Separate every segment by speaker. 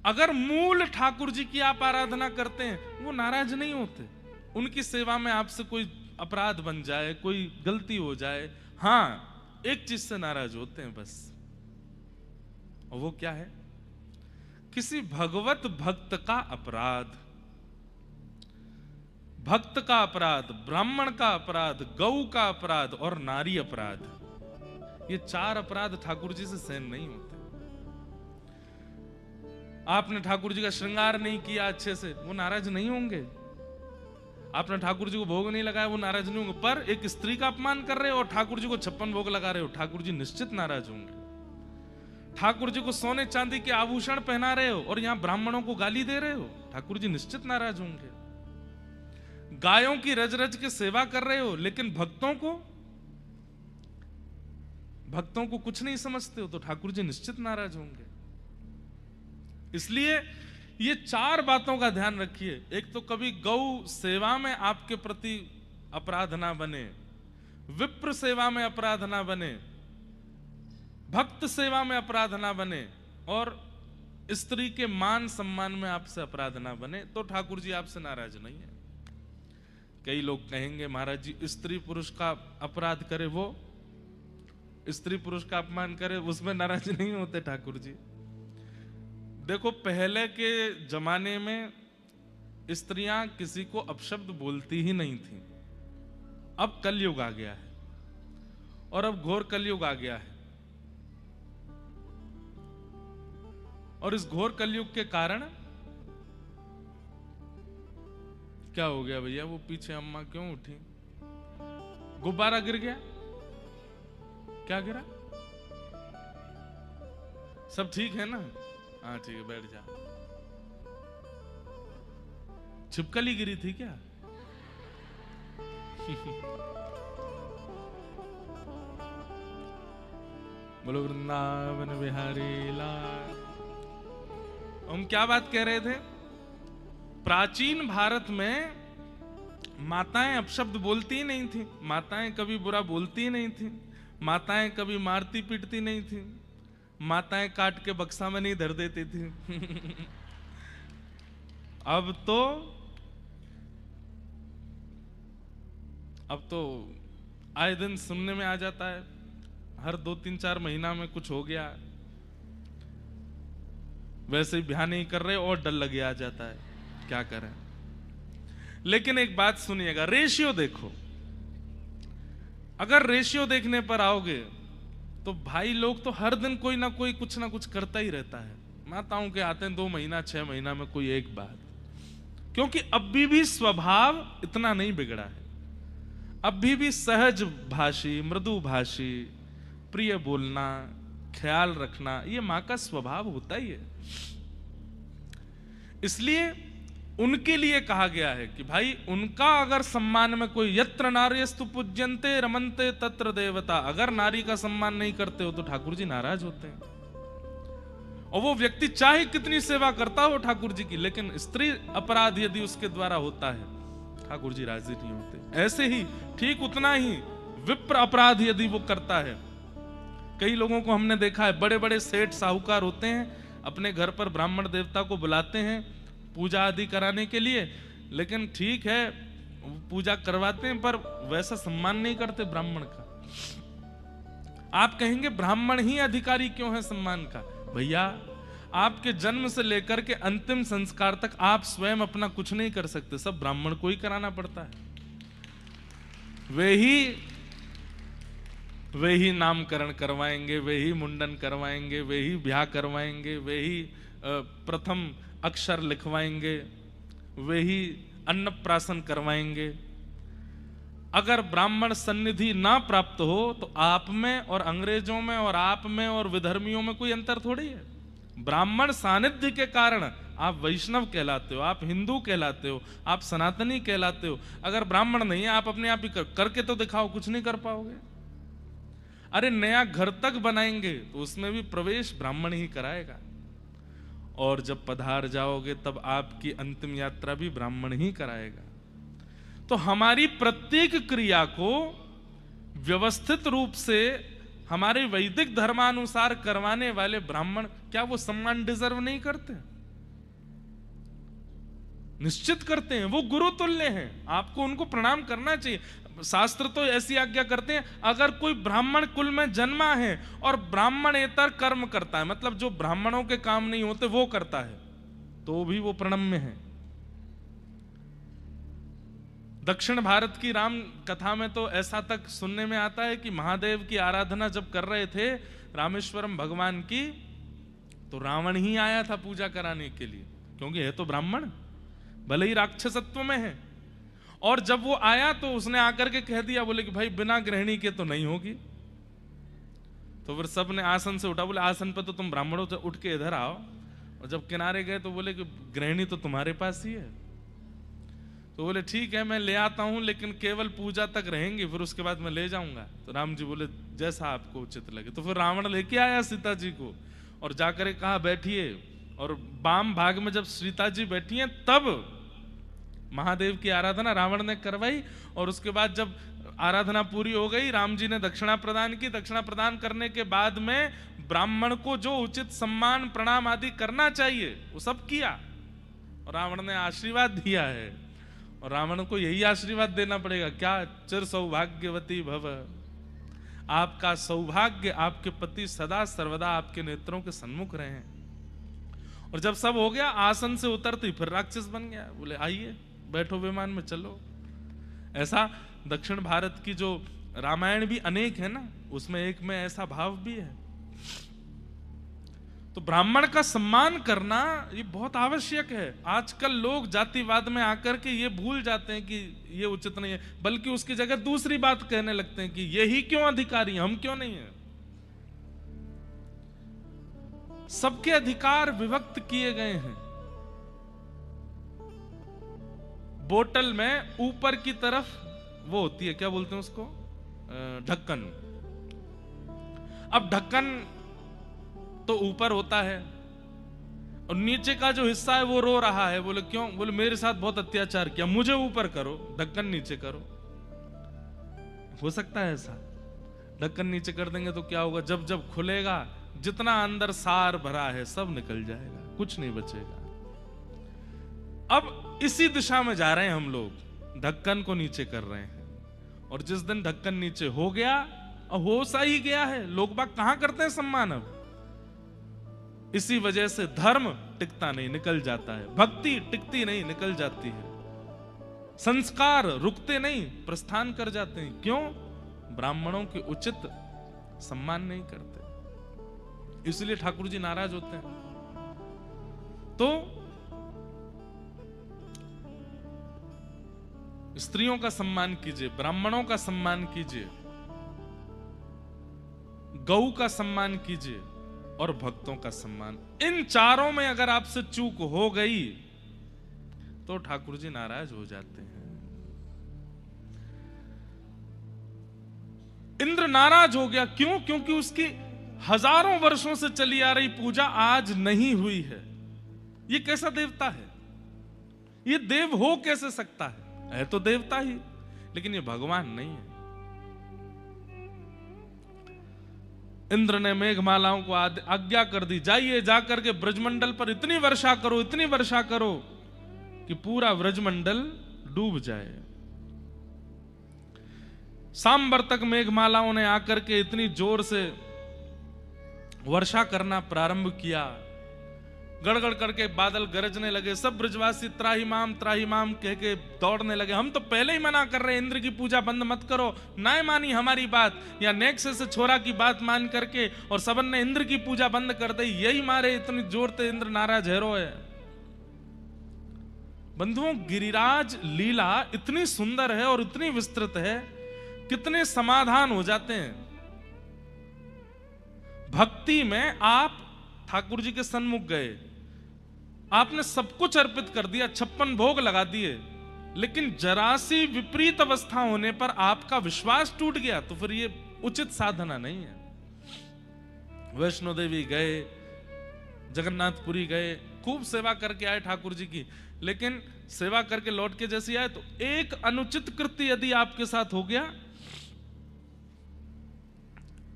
Speaker 1: अगर मूल ठाकुर जी की आप आराधना करते हैं, वो नाराज नहीं होते। उनकी सेवा में आपसे कोई अपराध बन जाए, कोई गलती हो जाए, हाँ एक चीज से नाराज होते हैं बस, और वो क्या है? किसी भगवत भक्त का अपराध, भक्त का अपराध, ब्राह्मण का अपराध, गौ का अपराध और नारी अपराध, ये 4 अपराध ठाकुर जी से सहन नहीं होते। आपने ठाकुर जी का श्रृंगार नहीं किया अच्छे से, वो नाराज नहीं होंगे। आपने ठाकुर जी को भोग नहीं लगाया, वो नाराज नहीं होंगे। पर एक स्त्री का अपमान कर रहे हो और ठाकुर जी को 56 भोग लगा रहे हो, ठाकुर जी निश्चित नाराज होंगे। ठाकुर जी को सोने चांदी के आभूषण पहना रहे हो और यहां ब्राह्मणों को गाली दे रहे हो, ठाकुर जी निश्चित नाराज होंगे। गायों की रज रज के सेवा कर रहे हो, लेकिन भक्तों को कुछ नहीं समझते हो, तो ठाकुर जी निश्चित नाराज होंगे। इसलिए ये 4 बातों का ध्यान रखिए। एक तो कभी गौ सेवा में आपके प्रति अपराध ना बने, विप्र सेवा में अपराध ना बने, भक्त सेवा में अपराध ना बने, और स्त्री के मान सम्मान में आपसे अपराध ना बने, तो ठाकुर जी आपसे नाराज नहीं है। कई लोग कहेंगे महाराज जी स्त्री पुरुष का अपराध करे, वो स्त्री पुरुष का अपमान करे, उसमें नाराज नहीं होते ठाकुर जी। देखो पहले के जमाने में स्त्रियां किसी को अपशब्द बोलती ही नहीं थी। अब कलयुग आ गया है और अब घोर कलयुग आ गया है, और इस घोर कलयुग के कारण क्या हो गया भैया? वो पीछे अम्मा क्यों उठी? गुब्बारा गिर गया? क्या गिरा? सब ठीक है ना? हाँ ठीक है, बैठ जा। छिपकली गिरी थी क्या? बोलो वृंदावन बिहारी लाल। हम क्या बात कह रहे थे? प्राचीन भारत में माताएं अपशब्द बोलती ही नहीं थी, माताएं कभी बुरा बोलती ही नहीं थी, माताएं कभी मारती पीटती नहीं थी, माताएं काट के बक्सा में नहीं धर देती थी। अब तो आए दिन सुनने में आ जाता है, हर 2-3-4 महीना में कुछ हो गया, वैसे ही ब्याह नहीं कर रहे और डर लगे आ जाता है, क्या करें। लेकिन एक बात सुनिएगा, रेशियो देखो। अगर रेशियो देखने पर आओगे तो भाई लोग तो हर दिन कोई ना कोई कुछ ना कुछ करता ही रहता है। माताओं के आते हैं 2 महीना 6 महीना में कोई एक बात, क्योंकि अभी भी स्वभाव इतना नहीं बिगड़ा है, अभी भी सहज भाषी, मृदु भाषी, प्रिय बोलना, ख्याल रखना, ये मां का स्वभाव होता ही है। इसलिए उनके लिए कहा गया है कि भाई उनका अगर सम्मान में कोई, यत्र नार्यस्तु पूज्यन्ते रमन्ते तत्र देवता, अगर नारी का सम्मान नहीं करते हो तो ठाकुर जी नाराज होते हैं। और वो व्यक्ति चाहे कितनी सेवा करता हो ठाकुर जी की, लेकिन स्त्री अपराध यदि उसके द्वारा होता है, ठाकुर जी राजी नहीं होते। ऐसे ही ठीक उतना ही विप्र अपराध यदि वो करता है, कई लोगों को हमने देखा है, बड़े बड़े सेठ साहूकार होते हैं, अपने घर पर ब्राह्मण देवता को बुलाते हैं पूजा आदि कराने के लिए, लेकिन ठीक है पूजा करवाते हैं पर वैसा सम्मान नहीं करते ब्राह्मण का। आप कहेंगे ब्राह्मण ही अधिकारी क्यों है सम्मान का? भैया आपके जन्म से लेकर के अंतिम संस्कार तक आप स्वयं अपना कुछ नहीं कर सकते, सब ब्राह्मण को ही कराना पड़ता है। वे ही नामकरण करवाएंगे, वे ही मुंडन करवाएंगे, वे ही ब्याह करवाएंगे, वे ही प्रथम अक्षर लिखवाएंगे, वे ही अन्नप्राशन करवाएंगे। अगर ब्राह्मण सन्निधि ना प्राप्त हो तो आप में और अंग्रेजों में और आप में और विधर्मियों में कोई अंतर थोड़ी है। ब्राह्मण सानिध्य के कारण आप वैष्णव कहलाते हो, आप हिंदू कहलाते हो, आप सनातनी कहलाते हो। अगर ब्राह्मण नहीं है, आप अपने आप ही करके तो दिखाओ, कुछ नहीं कर पाओगे। अरे नया घर तक बनाएंगे तो उसमें भी प्रवेश ब्राह्मण ही कराएगा, और जब पधार जाओगे तब आपकी अंतिम यात्रा भी ब्राह्मण ही कराएगा। तो हमारी प्रत्येक क्रिया को व्यवस्थित रूप से हमारे वैदिक धर्मानुसार करवाने वाले ब्राह्मण, क्या वो सम्मान डिजर्व नहीं करते? निश्चित करते हैं, वो गुरु तुल्य हैं, आपको उनको प्रणाम करना चाहिए। शास्त्र तो ऐसी आज्ञा करते हैं, अगर कोई ब्राह्मण कुल में जन्मा है और ब्राह्मणेतर कर्म करता है, मतलब जो ब्राह्मणों के काम नहीं होते वो करता है, तो भी वो प्रणम्य है। दक्षिण भारत की राम कथा में तो ऐसा तक सुनने में आता है कि महादेव की आराधना जब कर रहे थे रामेश्वरम भगवान की, तो रावण ही आया था पूजा कराने के लिए, क्योंकि है तो ब्राह्मण, भले ही राक्षसत्व में है। और जब वो आया तो उसने आकर के कह दिया, बोले कि भाई बिना गृहिणी के तो नहीं होगी। तो फिर सब ने आसन से उठा, बोले आसन पे तो तुम ब्राह्मणों से उठ के इधर आओ। और जब किनारे गए तो बोले कि गृहिणी तो तुम्हारे पास ही है। तो बोले ठीक है मैं ले आता हूं, लेकिन केवल पूजा तक रहेंगी, फिर उसके बाद मैं ले जाऊंगा। तो राम जी बोले जैसा आपको उचित लगे। तो फिर रावण लेके आया सीता जी को और जाकर कहा बैठिए, और वाम भाग में जब सीता जी बैठी हैं तब महादेव की आराधना रावण ने करवाई। और उसके बाद जब आराधना पूरी हो गई, राम जी ने दक्षिणा प्रदान की। दक्षिणा प्रदान करने के बाद में ब्राह्मण को जो उचित सम्मान प्रणाम आदि करना चाहिए वो सब किया, और रावण ने आशीर्वाद दिया है। और रावण को यही आशीर्वाद देना पड़ेगा, क्या चिर सौभाग्यवती भव, आपका सौभाग्य, आपके पति सदा सर्वदा आपके नेत्रों के सन्मुख रहे हैं। और जब सब हो गया, आसन से उतरती फिर राक्षस बन गया। बोले आइए बैठो विमान में चलो। ऐसा दक्षिण भारत की जो रामायण भी अनेक है ना, उसमें एक में ऐसा भाव भी है। तो ब्राह्मण का सम्मान करना ये बहुत आवश्यक है। आजकल लोग जातिवाद में आकर के ये भूल जाते हैं कि ये उचित नहीं है, बल्कि उसकी जगह दूसरी बात कहने लगते हैं कि यही क्यों अधिकारी, हम क्यों नहीं है। सबके अधिकार विभक्त किए गए हैं। बोतल में ऊपर की तरफ वो होती है, क्या बोलते हैं उसको, ढक्कन। अब ढक्कन तो ऊपर होता है और नीचे का जो हिस्सा है वो रो रहा है। बोले क्यों? बोले मेरे साथ बहुत अत्याचार किया, मुझे ऊपर करो, ढक्कन नीचे करो। हो सकता है ऐसा? ढक्कन नीचे कर देंगे तो क्या होगा, जब जब खुलेगा जितना अंदर सार भरा है सब निकल जाएगा, कुछ नहीं बचेगा। अब इसी दिशा में जा रहे हैं हम लोग, ढक्कन को नीचे कर रहे हैं। और जिस दिन ढक्कन नीचे हो गया, हो सा ही गया है, लोग बाग कहां करते हैं सम्मान। अब इसी वजह से धर्म टिकता नहीं, निकल जाता है। भक्ति टिकती नहीं, निकल जाती है। संस्कार रुकते नहीं, प्रस्थान कर जाते हैं। क्यों? ब्राह्मणों के उचित सम्मान नहीं करते, इसलिए ठाकुर जी नाराज होते हैं। तो स्त्रियों का सम्मान कीजिए, ब्राह्मणों का सम्मान कीजिए, गौ का सम्मान कीजिए और भक्तों का सम्मान। इन चारों में अगर आपसे चूक हो गई तो ठाकुर जी नाराज हो जाते हैं। इंद्र नाराज हो गया, क्यों? क्योंकि उसकी हजारों वर्षों से चली आ रही पूजा आज नहीं हुई है। ये कैसा देवता है? ये देव हो कैसे सकता है तो देवता ही, लेकिन ये भगवान नहीं है। इंद्र ने मेघमालाओं को आज्ञा कर दी, जाइए जाकर के ब्रजमंडल पर इतनी वर्षा करो, इतनी वर्षा करो कि पूरा ब्रजमंडल डूब जाए। सांबर तक मेघमालाओं ने आकर के इतनी जोर से वर्षा करना प्रारंभ किया, गड़गड़ करके बादल गरजने लगे। सब ब्रजवासी त्राहिमाम कह के दौड़ने लगे। हम तो पहले ही मना कर रहे हैं, इंद्र की पूजा बंद मत करो, ना मानी हमारी बात, या नेक्स्ट से छोरा की बात मान करके और सबन ने इंद्र की पूजा बंद कर दी। यही मारे इतनी जोर से इंद्र नाराज हैरो है। बंधुओं, गिरिराज लीला इतनी सुंदर है और इतनी विस्तृत है, कितने समाधान हो जाते हैं। भक्ति में आप ठाकुर जी के सन्मुख गए, आपने सब कुछ अर्पित कर दिया, 56 भोग लगा दिए, लेकिन जरा सी विपरीत अवस्था होने पर आपका विश्वास टूट गया, तो फिर ये उचित साधना नहीं है। वैष्णो देवी गए, जगन्नाथपुरी गए, खूब सेवा करके आए ठाकुर जी की, लेकिन सेवा करके लौट के जैसे आए तो एक अनुचित कृत्य यदि आपके साथ हो गया,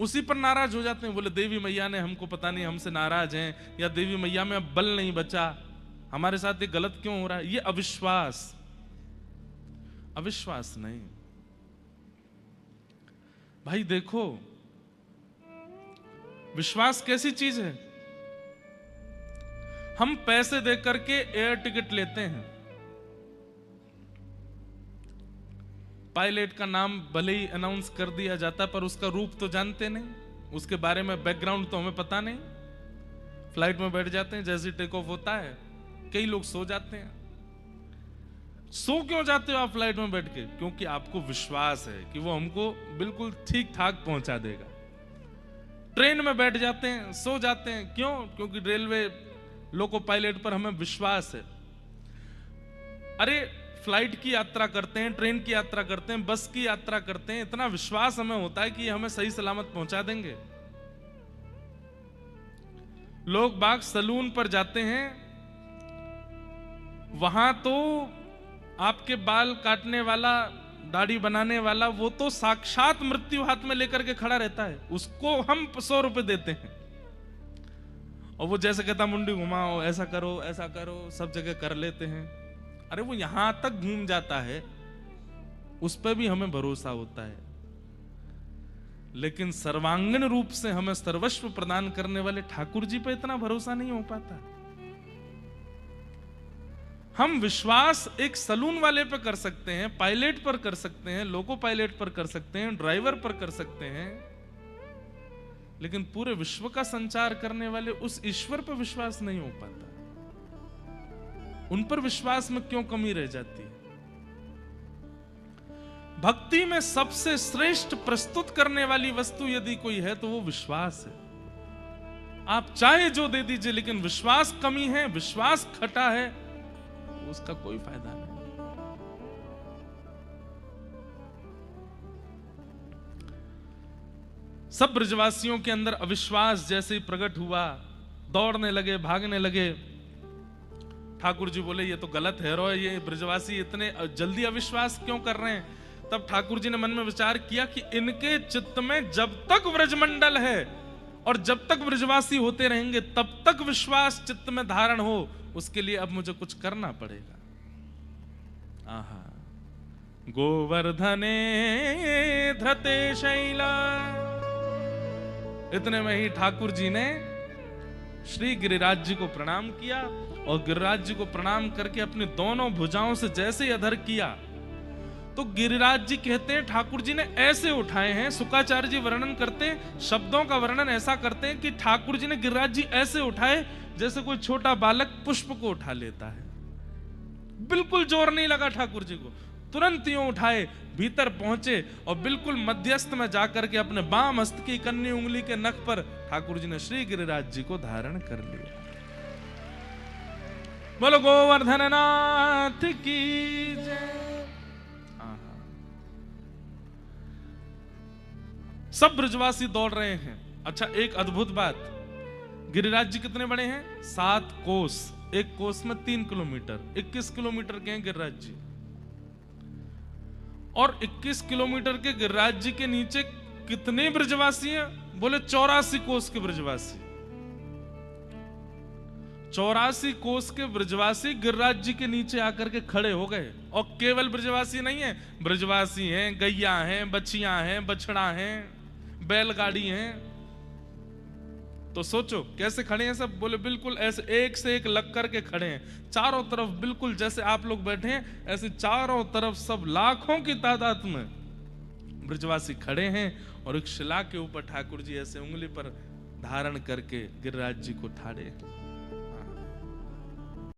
Speaker 1: उसी पर नाराज हो जाते हैं। बोले देवी मैया ने हमको, पता नहीं हमसे नाराज हैं, या देवी मैया में अब बल नहीं बचा। हमारे साथ ये गलत क्यों हो रहा है? ये अविश्वास। अविश्वास नहीं भाई, देखो विश्वास कैसी चीज है। हम पैसे दे करके एयर टिकट लेते हैं, पायलट का नाम भले ही अनाउंस कर दिया जाता पर उसका रूप तो जानते नहीं, उसके बारे में बैकग्राउंड तो हमें पता नहीं। फ्लाइट में बैठ जाते हैं, जैसे टेक ऑफ होता है कई लोग सो जाते हैं। सो क्यों जाते हो आप फ्लाइट में बैठ के? क्योंकि आपको विश्वास है कि वो हमको बिल्कुल ठीक ठाक पहुंचा देगा। ट्रेन में बैठ जाते हैं, सो जाते हैं, क्यों? क्योंकि रेलवे लोको पायलट पर हमें विश्वास है। अरे फ्लाइट की यात्रा करते हैं, ट्रेन की यात्रा करते हैं, बस की यात्रा करते हैं, इतना विश्वास हमें होता है कि ये हमें सही सलामत पहुंचा देंगे। लोग बाग सलून पर जाते हैं, वहां तो आपके बाल काटने वाला, दाढ़ी बनाने वाला, वो तो साक्षात मृत्यु हाथ में लेकर के खड़ा रहता है, उसको हम 100 रुपए देते हैं और वो जैसे कहता मुंडी घुमाओ, ऐसा करो, सब जगह कर लेते हैं। अरे वो यहां तक घूम जाता है, उस पर भी हमें भरोसा होता है, लेकिन सर्वांगीण रूप से हमें सर्वस्व प्रदान करने वाले ठाकुर जी पे इतना भरोसा नहीं हो पाता। हम विश्वास एक सलून वाले पर कर सकते हैं, पायलट पर कर सकते हैं, लोको पायलट पर कर सकते हैं, ड्राइवर पर कर सकते हैं, लेकिन पूरे विश्व का संचार करने वाले उस ईश्वर पर विश्वास नहीं हो पाता। उन पर विश्वास में क्यों कमी रह जाती है? भक्ति में सबसे श्रेष्ठ प्रस्तुत करने वाली वस्तु यदि कोई है तो वो विश्वास है। आप चाहे जो दे दीजिए, लेकिन विश्वास कमी है, विश्वास खटा है, उसका कोई फायदा नहीं। सब ब्रजवासियों के अंदर अविश्वास जैसे ही प्रकट हुआ, दौड़ने लगे, भागने लगे। ठाकुर जी बोले ये तो गलत है रो, ये ब्रजवासी इतने जल्दी अविश्वास क्यों कर रहे हैं? तब ठाकुर जी ने मन में विचार किया कि इनके चित्त में जब तक ब्रजमंडल है और जब तक ब्रजवासी होते रहेंगे तब तक विश्वास चित्त में धारण हो, उसके लिए अब मुझे कुछ करना पड़ेगा। आहा, गोवर्धने धृते शैला। इतने में ही ठाकुर जी ने श्री गिरिराज जी को प्रणाम किया और गिरिराज जी को प्रणाम करके अपनी दोनों भुजाओं से जैसे ही अधर किया तो गिरिराज जी कहते हैं ठाकुर जी ने ऐसे उठाए हैं। शुकाचार्य जी वर्णन करते हैं, शब्दों का वर्णन ऐसा करते हैं कि ठाकुर जी ने गिरिराज जी ऐसे उठाए जैसे कोई छोटा बालक पुष्प को उठा लेता है। बिल्कुल जोर नहीं लगा ठाकुर जी को, तुरंत यूं उठाए, भीतर पहुंचे और बिल्कुल मध्यस्थ में जाकर के अपने बाम हस्त की कन्नी उंगली के नख पर ठाकुर जी ने श्री गिरिराज जी को धारण कर लिया। बोलो गोवर्धन नाथ की जय। सब ब्रजवासी दौड़ रहे हैं। अच्छा, एक अद्भुत बात, गिरिराज जी कितने बड़े हैं? 7 कोस, एक कोस में 3 किलोमीटर, 21 किलोमीटर के हैं गिरिराज जी। और 21 किलोमीटर के गिरिराज जी के नीचे कितने ब्रजवासी हैं? बोले 84 कोस के ब्रजवासी। 84 कोस के ब्रजवासी गिरिराज जी के नीचे आकर के खड़े हो गए। और केवल ब्रजवासी नहीं है, ब्रजवासी हैं, गैया हैं, बछियां हैं, बछड़ा हैं, बैलगाड़ी हैं। तो सोचो कैसे खड़े हैं सब। बोले बिल्कुल ऐसे एक से एक लग करके खड़े हैं, चारों तरफ बिल्कुल जैसे आप लोग बैठे हैं ऐसे चारों तरफ सब लाखों की तादाद में ब्रजवासी खड़े हैं। और एक शिला के ऊपर ठाकुर जी ऐसे उंगली पर धारण करके गिरिराज जी को ठाड़े हैं।